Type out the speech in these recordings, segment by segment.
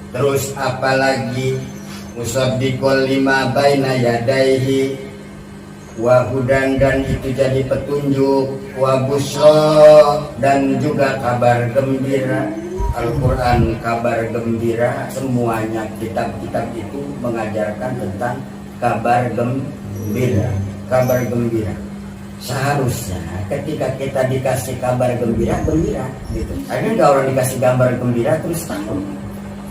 Terus apalagi musaddiqul lima baina yadaihi wa hudan, dan itu jadi petunjuk, wa busra, dan juga kabar gembira. Al-Quran kabar gembira, semuanya kitab-kitab itu mengajarkan tentang kabar gembira. Kabar gembira seharusnya ketika kita dikasih kabar gembira, gembira gitu. Ada nggak orang dikasih kabar gembira terus takut?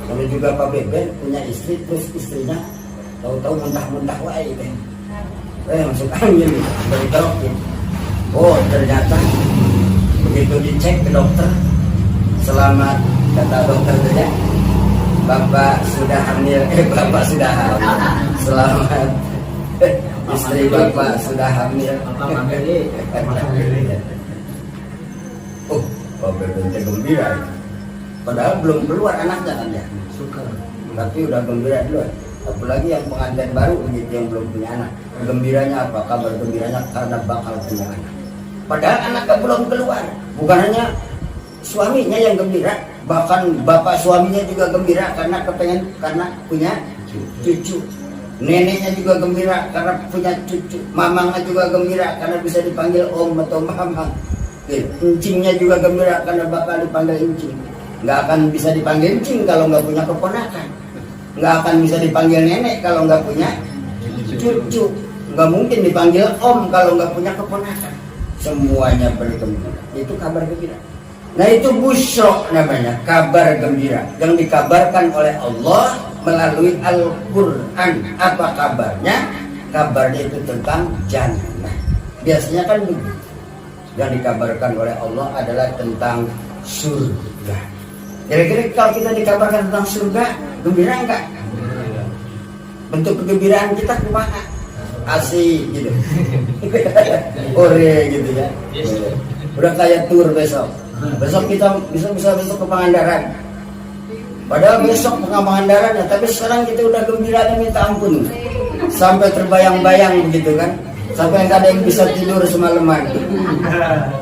Kalau juga Pak Beben punya istri, terus istrinya tahu-tahu muntah-muntah wae gitu. Masuk angin gitu, dari dokter. Oh ternyata begitu dicek ke dokter, selamat, kata dokter saja, Bapak sudah hamil. Bapak sudah hamil. Selamat, istri Bapak sudah hamil. Oh, Pak Beben gembira. Padahal belum keluar anaknya kan ya, tapi udah gembira duluan. Apalagi yang pengantin baru begitu, yang belum punya anak, gembiranya apa? Kabar gembiranya karena bakal punya anak. Padahal anaknya belum keluar. Bukan hanya suaminya yang gembira, bahkan bapak suaminya juga gembira karena punya cucu. Neneknya juga gembira karena punya cucu. Mamangnya juga gembira karena bisa dipanggil om atau mamang. Encingnya juga gembira karena bakal dipanggil encing. Nggak akan bisa dipanggil encing kalau nggak punya keponakan. Nggak akan bisa dipanggil nenek kalau nggak punya cucu. Nggak mungkin dipanggil om kalau nggak punya keponakan. Semuanya bergembira. Itu kabar gembira. Nah itu busyra namanya, kabar gembira yang dikabarkan oleh Allah melalui Al-Quran. Apa kabarnya? Kabarnya itu tentang jannah. Biasanya kan begitu. Yang dikabarkan oleh Allah adalah tentang surga. Kira-kira kalau kita dikabarkan tentang surga, gembira enggak? Bentuk kegembiraan kita kumaha? Asik gitu. Ore gitu ya. Udah kayak tour besok. Besok kita bisa besok ke Pangandaran. Padahal besok ke Pangandaran ya, tapi sekarang kita udah gembiranya minta ampun. Sampai terbayang-bayang begitu kan. Sampai nggak ada yang bisa tidur semalaman.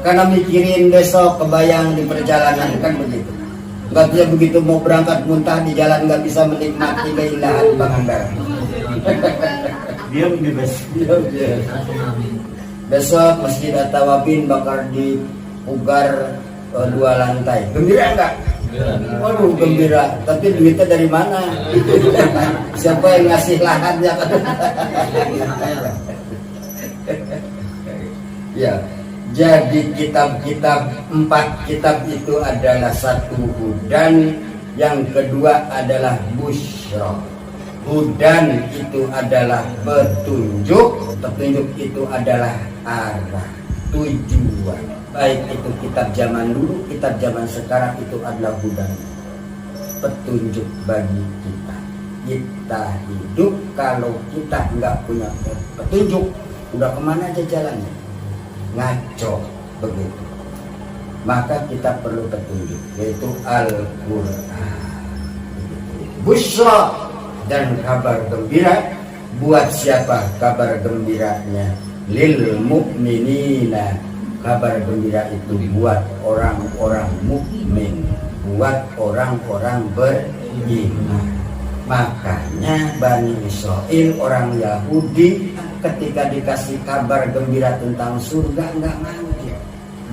Karena mikirin besok, kebayang di perjalanan kan begitu. Nggak bisa begitu mau berangkat muntah di jalan, nggak bisa menikmati keindahan Pangandaran. Diam bebas. Besok Masjid At-Tawabin bakal dipugar 2 lantai. Gembira enggak? Waduh gembira. Tapi duitnya dari mana? Siapa yang ngasih lahannya? Ya, jadi kitab-kitab 4 kitab itu adalah satu hudan, yang kedua adalah busyra. Hudan itu adalah petunjuk, petunjuk itu adalah arah, tujuan. Baik itu kitab zaman dulu, kitab zaman sekarang itu adalah hudan, petunjuk bagi kita. Kita hidup kalau kita nggak punya petunjuk, udah kemana aja jalannya? Ngaco begitu. Maka kita perlu petunjuk, yaitu Al-Quran. Busyra, dan kabar gembira. Buat siapa kabar gembiranya? Lil mu'minina. Kabar gembira itu buat orang-orang mukmin, buat orang-orang beriman. Makanya Bani Israel, orang Yahudi, ketika dikasih kabar gembira tentang surga nggak mau dia.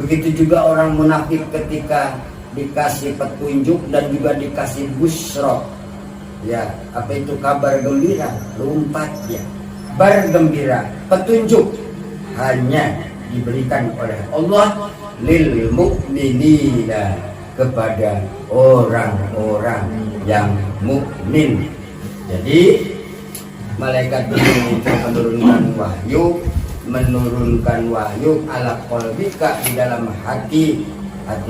Begitu juga orang munafik ketika dikasih petunjuk dan juga dikasih busyra. Ya, apa itu kabar gembira? Lompat ya. Bergembira, petunjuk hanya diberikan oleh Allah lil mu'minina, kepada orang-orang yang mukmin. Jadi malaikat itu menurunkan wahyu ala qalbika, di dalam hati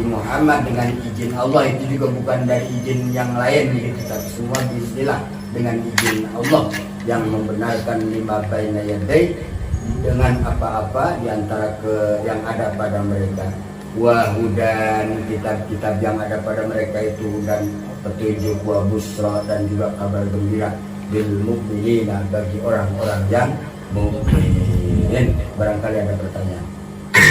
Muhammad dengan izin Allah. Itu juga bukan dari izin yang lain gitu, tapi semua bismillah dengan izin Allah yang membenarkan lima baina yadai, dengan apa-apa diantara yang ada pada mereka. Wahudan, kitab-kitab yang ada pada mereka itu, dan petunjuk, wa busra, dan juga kabar gembira bil mukminin, bagi orang-orang yang mukmin. Barangkali ada pertanyaan.